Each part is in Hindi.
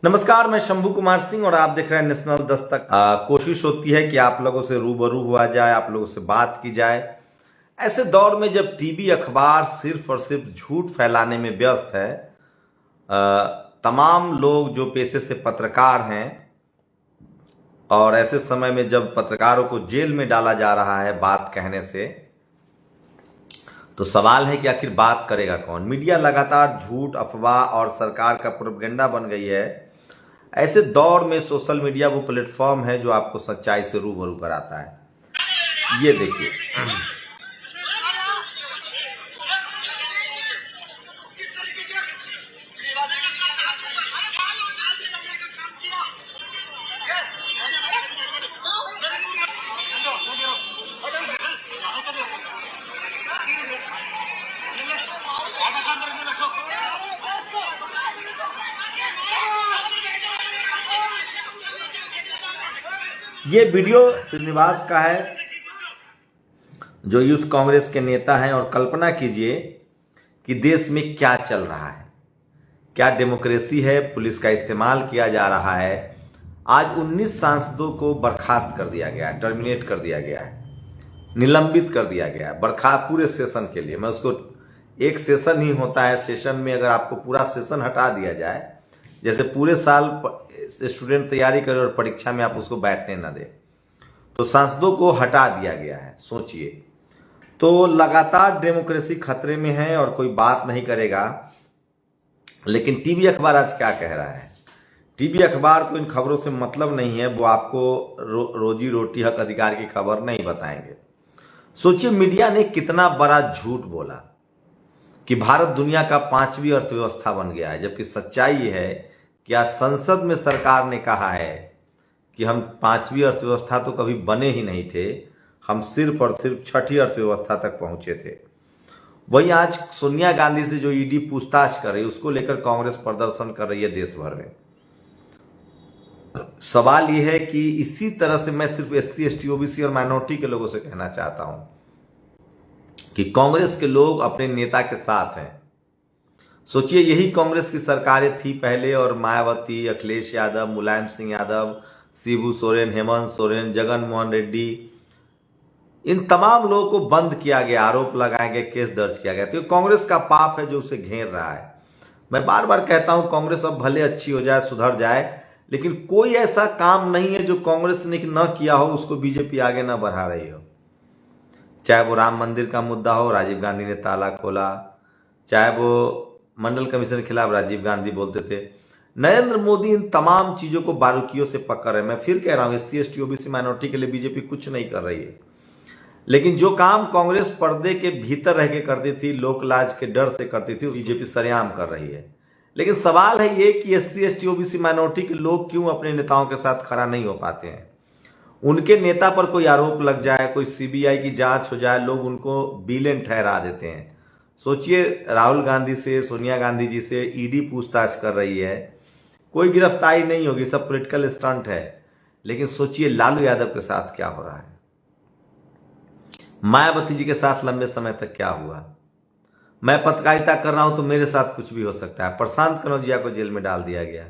नमस्कार, मैं शंभू कुमार सिंह और आप देख रहे हैं नेशनल दस्तक। कोशिश होती है कि आप लोगों से रूबरू हुआ जाए, आप लोगों से बात की जाए। ऐसे दौर में जब टीवी अखबार सिर्फ और सिर्फ झूठ फैलाने में व्यस्त है, तमाम लोग जो पेशे से पत्रकार हैं, और ऐसे समय में जब पत्रकारों को जेल में डाला जा रहा है बात कहने से, तो सवाल है कि आखिर बात करेगा कौन। मीडिया लगातार झूठ, अफवाह और सरकार का प्रोपेगेंडा बन गई है। ऐसे दौर में सोशल मीडिया वो प्लेटफॉर्म है जो आपको सच्चाई से रूबरू कराता है। ये देखिए, ये वीडियो श्रीनिवास का है, जो यूथ कांग्रेस के नेता हैं। और कल्पना कीजिए कि देश में क्या चल रहा है, क्या डेमोक्रेसी है। पुलिस का इस्तेमाल किया जा रहा है। आज 19 सांसदों को बर्खास्त कर दिया गया है, टर्मिनेट कर दिया गया है, निलंबित कर दिया गया है, बर्खास्त पूरे सेशन के लिए। मैं उसको, एक सेशन ही होता है, सेशन में अगर आपको पूरा सेशन हटा दिया जाए, जैसे पूरे साल स्टूडेंट तैयारी करे और परीक्षा में आप उसको बैठने ना दे, तो सांसदों को हटा दिया गया है। सोचिए, तो लगातार डेमोक्रेसी खतरे में है और कोई बात नहीं करेगा। लेकिन टीवी अखबार आज क्या कह रहा है? टीवी अखबार को इन खबरों से मतलब नहीं है, वो आपको रोजी रोटी हक अधिकार की खबर नहीं बताएंगे। सोचिए, मीडिया ने कितना बड़ा झूठ बोला कि भारत दुनिया का 5वीं अर्थव्यवस्था बन गया है, जबकि सच्चाई ये है कि आज संसद में सरकार ने कहा है कि हम 5वीं अर्थव्यवस्था तो कभी बने ही नहीं थे, हम सिर्फ और सिर्फ 6ठी अर्थव्यवस्था तक पहुंचे थे। वहीं आज सोनिया गांधी से जो ईडी पूछताछ कर रही है, उसको लेकर कांग्रेस प्रदर्शन कर रही है देश भर में। सवाल यह है कि इसी तरह से मैं सिर्फ SC, ST, OBC और माइनॉरिटी के लोगों से कहना चाहता हूं कि कांग्रेस के लोग अपने नेता के साथ हैं। सोचिए, यही कांग्रेस की सरकारें थी पहले, और मायावती, अखिलेश यादव, मुलायम सिंह यादव, शिबू सोरेन, हेमंत सोरेन, जगन मोहन रेड्डी, इन तमाम लोगों को बंद किया गया, आरोप लगाए गए, केस दर्ज किया गया। तो कांग्रेस का पाप है जो उसे घेर रहा है। मैं बार बार कहता हूं, कांग्रेस अब भले अच्छी हो जाए, सुधर जाए, लेकिन कोई ऐसा काम नहीं है जो कांग्रेस ने न किया हो उसको बीजेपी आगे न बढ़ा रही हो। चाहे वो राम मंदिर का मुद्दा हो, राजीव गांधी ने ताला खोला। चाहे वो मंडल कमीशन के खिलाफ राजीव गांधी बोलते थे। नरेंद्र मोदी इन तमाम चीजों को बारीकियों से पकड़ रहे हैं। मैं फिर कह रहा हूं, SC, ST, OBC माइनॉरिटी के लिए बीजेपी कुछ नहीं कर रही है। लेकिन जो काम कांग्रेस पर्दे के भीतर रह के करती थी, लोक लाज के डर से करती थी, बीजेपी सरेआम कर रही है। लेकिन सवाल है ये कि SC, ST, OBC माइनॉरिटी के लोग क्यों अपने नेताओं के साथ खड़ा नहीं हो पाते हैं। उनके नेता पर कोई आरोप लग जाए, कोई CBI की जांच हो जाए, लोग उनको विलेन ठहरा देते हैं। सोचिए, राहुल गांधी से, सोनिया गांधी जी से ईडी पूछताछ कर रही है, कोई गिरफ्तारी नहीं होगी, सब पॉलिटिकल स्टंट है। लेकिन सोचिए लालू यादव के साथ क्या हो रहा है, मायावती जी के साथ लंबे समय तक क्या हुआ। मैं पत्रकारिता कर रहा हूं तो मेरे साथ कुछ भी हो सकता है। प्रशांत कनौजिया को जेल में डाल दिया गया,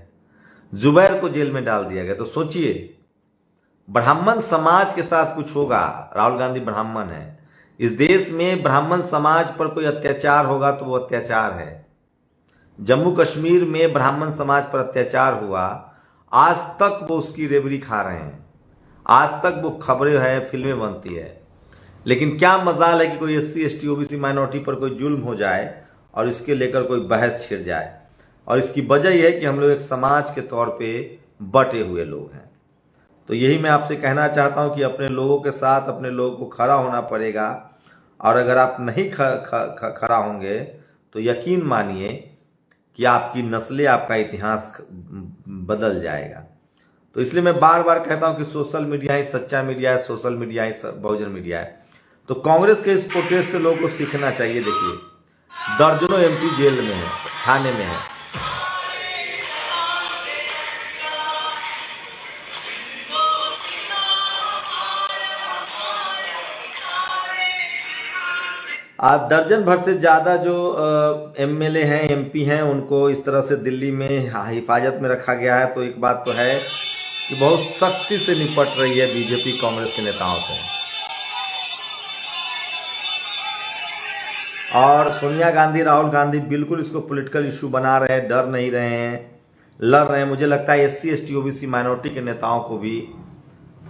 जुबैर को जेल में डाल दिया गया। तो सोचिए, ब्राह्मण समाज के साथ कुछ होगा। राहुल गांधी ब्राह्मण है। इस देश में ब्राह्मण समाज पर कोई अत्याचार होगा तो वो अत्याचार है। जम्मू कश्मीर में ब्राह्मण समाज पर अत्याचार हुआ, आज तक वो उसकी रेवड़ी खा रहे हैं, आज तक वो खबरें हैं, फिल्में बनती है। लेकिन क्या मजाल है कि कोई SC, ST, OBC माइनॉरिटी पर कोई जुल्म हो जाए और इसके लेकर कोई बहस छिड़ जाए। और इसकी वजह यह है कि हम लोग एक समाज के तौर पे बटे हुए लोग हैं। तो यही मैं आपसे कहना चाहता हूं कि अपने लोगों के साथ अपने लोगों को खड़ा होना पड़ेगा। और अगर आप नहीं खड़ा होंगे तो यकीन मानिए कि आपकी नस्लें, आपका इतिहास बदल जाएगा। तो इसलिए मैं बार बार कहता हूं कि सोशल मीडिया ही सच्चा मीडिया है, सोशल मीडिया ही बहुजन मीडिया है। तो कांग्रेस के इस प्रोटेस्ट से लोगों को सीखना चाहिए। देखिए, दर्जनों MP जेल में है, थाने में है। आज दर्जन भर से ज्यादा जो एमएलए हैं, एमपी हैं, उनको इस तरह से दिल्ली में हिफाजत में रखा गया है। तो एक बात तो है कि बहुत सख्ती से निपट रही है बीजेपी कांग्रेस के नेताओं से। और सोनिया गांधी, राहुल गांधी बिल्कुल इसको पॉलिटिकल इशू बना रहे हैं, डर नहीं रहे हैं, लड़ रहे हैं। मुझे लगता है एससी एसटी ओबीसी माइनॉरिटी के नेताओं को भी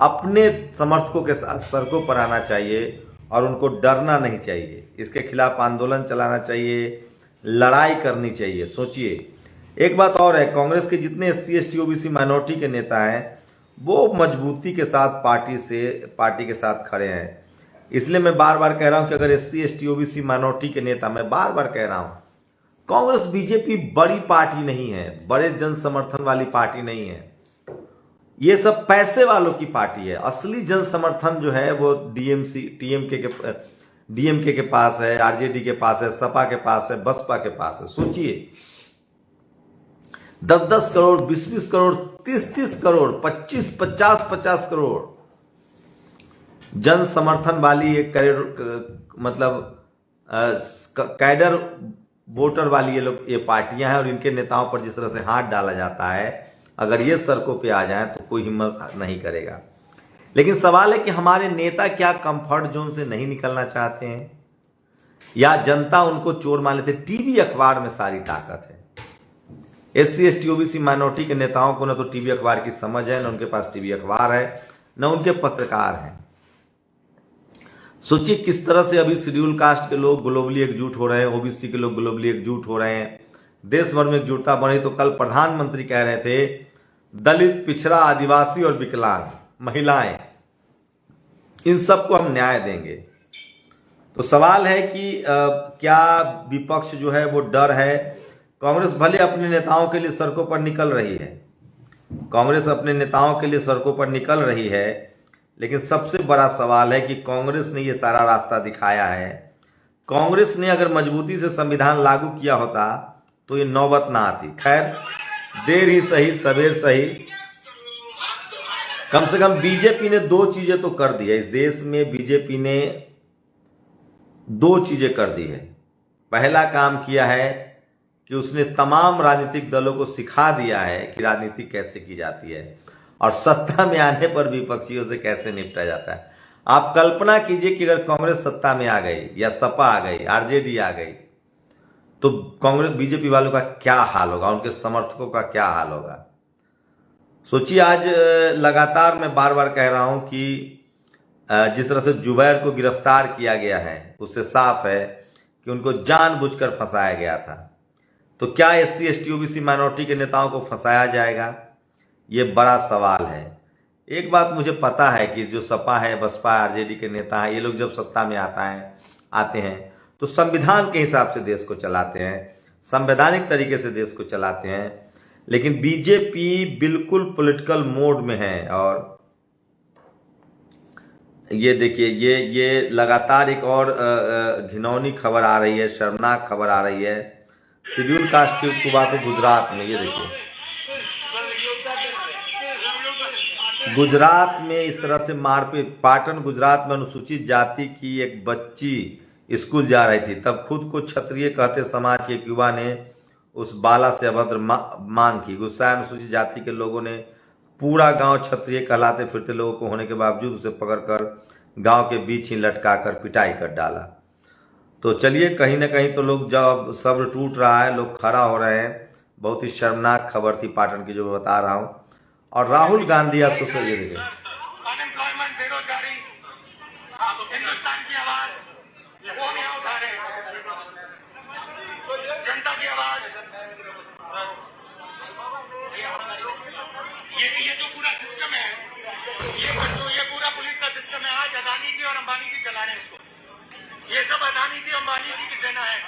अपने समर्थकों के साथ सड़कों पर आना चाहिए और उनको डरना नहीं चाहिए। इसके खिलाफ आंदोलन चलाना चाहिए, लड़ाई करनी चाहिए। सोचिए, एक बात और है, कांग्रेस के जितने एससी एसटी ओबीसी माइनॉरिटी के नेता हैं वो मजबूती के साथ पार्टी के साथ खड़े हैं। इसलिए मैं बार बार कह रहा हूं कि अगर एससी एसटी ओबीसी माइनॉरिटी के नेता, मैं बार बार कह रहा हूं, कांग्रेस बीजेपी बड़ी पार्टी नहीं है, बड़े जन समर्थन वाली पार्टी नहीं है। ये सब पैसे वालों की पार्टी है। असली जन समर्थन जो है वो डीएमके के पास है, आरजेडी के पास है, सपा के पास है, बसपा के पास है। सोचिए, 10-10 करोड़, 20-20 करोड़, 30-30 करोड़, 50 करोड़ जन समर्थन वाली एक कैडर वोटर वाली ये पार्टियां हैं। और इनके नेताओं पर जिस तरह से हाथ डाला जाता है, अगर ये सड़कों पे आ जाए तो कोई हिम्मत नहीं करेगा। लेकिन सवाल है कि हमारे नेता क्या कंफर्ट जोन से नहीं निकलना चाहते हैं, या जनता उनको चोर मान लेते? टीवी अखबार में सारी ताकत है। एससी एसटी ओबीसी माइनॉरिटी के नेताओं को न तो टीवी अखबार की समझ है, न उनके पास टीवी अखबार है, न उनके पत्रकार हैं। सोचिए किस तरह से अभी शेड्यूल कास्ट के लोग ग्लोबली एकजुट हो रहे हैं, ओबीसी के लोग ग्लोबली एकजुट हो रहे हैं, देश भर में एकजुटता बनी। तो कल प्रधानमंत्री कह रहे थे दलित, पिछड़ा, आदिवासी और विकलांग, महिलाएं, इन सबको हम न्याय देंगे। तो सवाल है कि क्या विपक्ष जो है वो डर है? कांग्रेस भले अपने नेताओं के लिए सड़कों पर निकल रही है, कांग्रेस अपने नेताओं के लिए सड़कों पर निकल रही है, लेकिन सबसे बड़ा सवाल है कि कांग्रेस ने ये सारा रास्ता दिखाया है। कांग्रेस ने अगर मजबूती से संविधान लागू किया होता तो ये नौबत ना आती। खैर, देर ही सही सवेर सही, कम से कम बीजेपी ने 2 चीजें तो कर दी है। इस देश में बीजेपी ने 2 चीजें कर दी है। पहला काम किया है कि उसने तमाम राजनीतिक दलों को सिखा दिया है कि राजनीति कैसे की जाती है और सत्ता में आने पर विपक्षियों से कैसे निपटा जाता है। आप कल्पना कीजिए कि अगर कांग्रेस सत्ता में आ गई, या सपा आ गई, आरजेडी आ गई, तो कांग्रेस बीजेपी वालों का क्या हाल होगा, उनके समर्थकों का क्या हाल होगा। सोचिए, आज लगातार मैं बार बार कह रहा हूं कि जिस तरह से जुबैर को गिरफ्तार किया गया है, उससे साफ है कि उनको जानबूझकर फंसाया गया था। तो क्या एससी एसटी ओबीसी माइनॉरिटी के नेताओं को फंसाया जाएगा? ये बड़ा सवाल है। एक बात मुझे पता है कि जो सपा है, बसपा, आरजेडी के नेता हैं, ये लोग जब सत्ता में आते हैं तो संविधान के हिसाब से देश को चलाते हैं, संवैधानिक तरीके से देश को चलाते हैं। लेकिन बीजेपी बिल्कुल पॉलिटिकल मोड में है। और ये देखिए, ये लगातार एक और घिनौनी खबर आ रही है, शर्मनाक खबर आ रही है। शेड्यूल कास्ट के कुबा को गुजरात में, ये देखिए, गुजरात में इस तरह से मारपीट। पाटन गुजरात में अनुसूचित जाति की एक बच्ची स्कूल जा रही थी, तब खुद को क्षत्रिय कहते समाज के युवा ने उस बाला से अभद्र मांग की। गुस्साए अनुसूचित जाति के लोगों ने पूरा गांव क्षत्रिय कहलाते फिरते लोगों को होने के बावजूद उसे पकड़कर गांव के बीच ही लटकाकर पिटाई कर डाला। तो चलिए, कहीं ना कहीं तो लोग, जब सब्र टूट रहा है, लोग खड़ा हो रहे हैं। बहुत ही शर्मनाक खबर थी पाटन की, जो मैं बता रहा हूं। और राहुल गांधी अनएम्प्लॉयमेंट, बेरोजगारी, हिंदुस्तान की आवाज वो हम यहाँ उठा रहे हैं, जनता की आवाज। ये जो पूरा सिस्टम है, ये पूरा पुलिस का सिस्टम है, आज अदानी जी और अंबानी जी चला रहे हैं इसको। ये सब अदानी जी अंबानी जी की सेना है,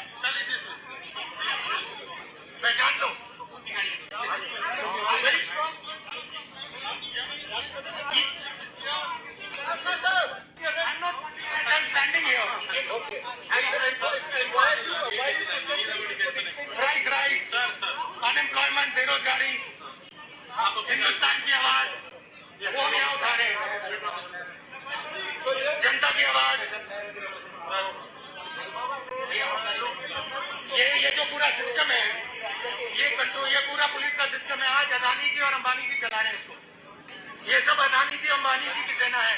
पहचान लो। I'm standing here. Okay. Price rise, unemployment, बेरोजगारी, हिंदुस्तान की आवाज वो हम यहाँ उठा रहे हैं, जनता की आवाज। ये जो पूरा सिस्टम है, ये पूरा पुलिस का सिस्टम है। आज अदानी जी और अंबानी जी चला रहे हैं इसको। ये सब अदानी जी अंबानी जी की सेना है।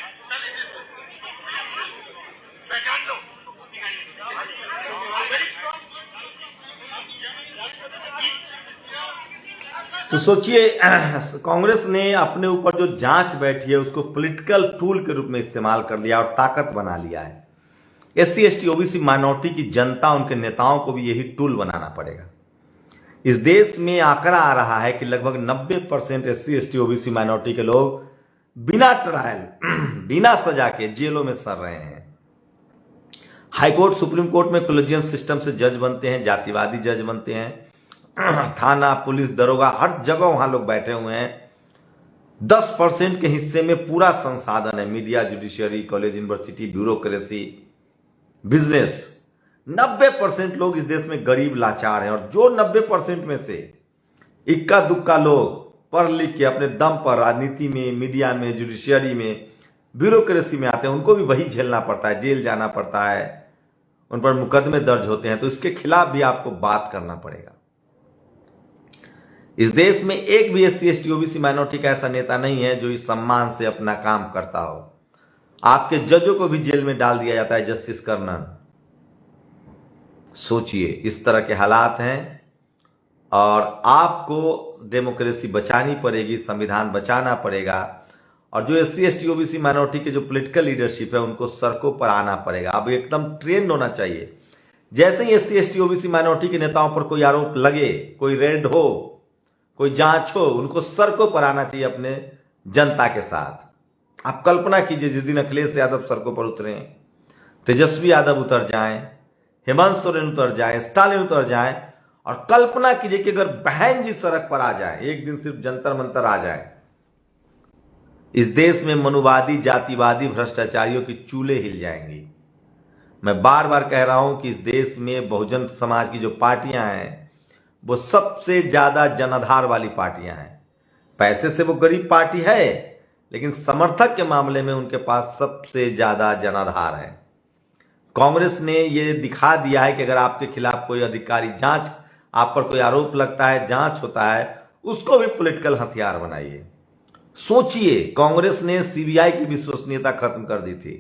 पहचान लो। Very strong. तो सोचिए, कांग्रेस ने अपने ऊपर जो जांच बैठी है उसको पॉलिटिकल टूल के रूप में इस्तेमाल कर लिया और ताकत बना लिया है। एससी एसटी ओबीसी माइनॉरिटी की जनता, उनके नेताओं को भी यही टूल बनाना पड़ेगा। इस देश में आंकड़ा आ रहा है कि लगभग 90% एससी एसटी ओबीसी माइनॉरिटी के लोग बिना ट्रायल, बिना सजा के जेलों में सड़ रहे हैं। हाईकोर्ट, सुप्रीम कोर्ट में कोलेजियम सिस्टम से जज बनते हैं, जातिवादी जज बनते हैं। थाना, पुलिस, दरोगा, हर जगह वहां लोग बैठे हुए हैं। 10% के हिस्से में पूरा संसाधन है, media, judiciary, college, university, bureaucracy, business. 90% लोग इस देश में गरीब लाचार हैं, और जो 90% में से इक्का दुक्का लोग पढ़ लिख के अपने दम पर राजनीति में, मीडिया में, जुडिशियरी में, ब्यूरोक्रेसी में आते हैं, उनको भी वही झेलना पड़ता है, जेल जाना पड़ता है, उन पर मुकदमे दर्ज होते हैं। तो इसके खिलाफ भी आपको बात करना पड़ेगा। इस देश में एक भी एससी एसटी ओबीसी माइनॉरिटी का ऐसा नेता नहीं है जो इस सम्मान से अपना काम करता हो। आपके जजों को भी जेल में डाल दिया जाता है, जस्टिस कर्नल। सोचिए, इस तरह के हालात हैं, और आपको डेमोक्रेसी बचानी पड़ेगी, संविधान बचाना पड़ेगा। और जो एससी एसटी ओबीसी माइनॉरिटी के जो पॉलिटिकल लीडरशिप है, उनको सड़कों पर आना पड़ेगा। अब एकदम ट्रेंड होना चाहिए। जैसे ही एससी एसटी ओबीसी माइनॉरिटी के नेताओं पर कोई आरोप लगे, कोई रेड हो, कोई जांच हो, उनको सड़कों पर आना चाहिए अपने जनता के साथ। आप कल्पना कीजिए, जिस दिन अखिलेश यादव सड़कों पर उतरे, तेजस्वी यादव उतर जाएं, हेमंत सोरेन उतर जाएं, स्टालिन उतर जाएं, और कल्पना कीजिए कि अगर बहन जी सड़क पर आ जाए, एक दिन सिर्फ जंतर मंतर आ जाए, इस देश में मनुवादी, जातिवादी, भ्रष्टाचारियों की चूल्हे हिल जाएंगी। मैं बार बार कह रहा हूं कि इस देश में बहुजन समाज की जो पार्टियां हैं, वो सबसे ज्यादा जनाधार वाली पार्टियां हैं। पैसे से वो गरीब पार्टी है, लेकिन समर्थक के मामले में उनके पास सबसे ज्यादा जनाधार है। कांग्रेस ने ये दिखा दिया है कि अगर आपके खिलाफ कोई अधिकारी जांच, आप पर कोई आरोप लगता है, जांच होता है, उसको भी पॉलिटिकल हथियार बनाइए। सोचिए, कांग्रेस ने सीबीआई की विश्वसनीयता खत्म कर दी थी।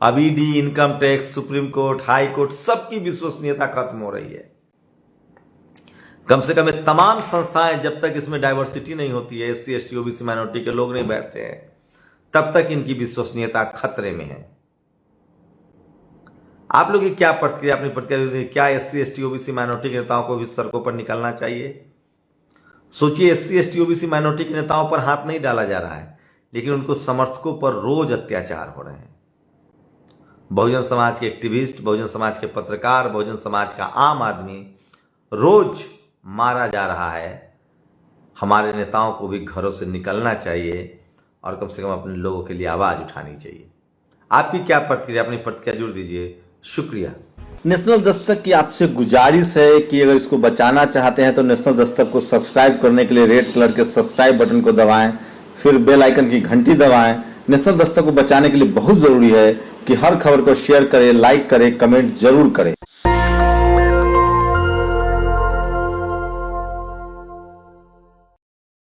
अब ED, income tax, supreme court, high court, सबकी विश्वसनीयता खत्म हो रही है। कम से कम तमाम संस्थाएं, जब तक इसमें डाइवर्सिटी नहीं होती है, एससी एसटी ओबीसी माइनॉरिटी के लोग नहीं बैठते हैं, तब तक इनकी विश्वसनीयता खतरे में है। आप लोग की क्या प्रतिक्रिया, अपनी प्रतिक्रिया, क्या एससी एसटी ओबीसी माइनॉरिटी के नेताओं को भी सड़कों पर निकलना चाहिए? सोचिए, एससी एसटी ओबीसी माइनॉरिटी के नेताओं पर हाथ नहीं डाला जा रहा है, लेकिन उनको समर्थकों पर रोज अत्याचार हो रहे हैं। बहुजन समाज के एक्टिविस्ट, बहुजन समाज के पत्रकार, बहुजन समाज का आम आदमी रोज मारा जा रहा है। हमारे नेताओं को भी घरों से निकलना चाहिए और कम से कम अपने लोगों के लिए आवाज उठानी चाहिए। आपकी क्या प्रतिक्रिया, अपनी प्रतिक्रिया जुड़ दीजिए। शुक्रिया। नेशनल दस्तक की आपसे गुजारिश है कि अगर इसको बचाना चाहते हैं तो नेशनल दस्तक को सब्सक्राइब करने के लिए रेड कलर के सब्सक्राइब बटन को दबाएं, फिर बेल आइकन की घंटी दबाएं। नेशनल दस्तक को बचाने के लिए बहुत जरूरी है कि हर खबर को शेयर करें, लाइक करें, कमेंट जरूर करें।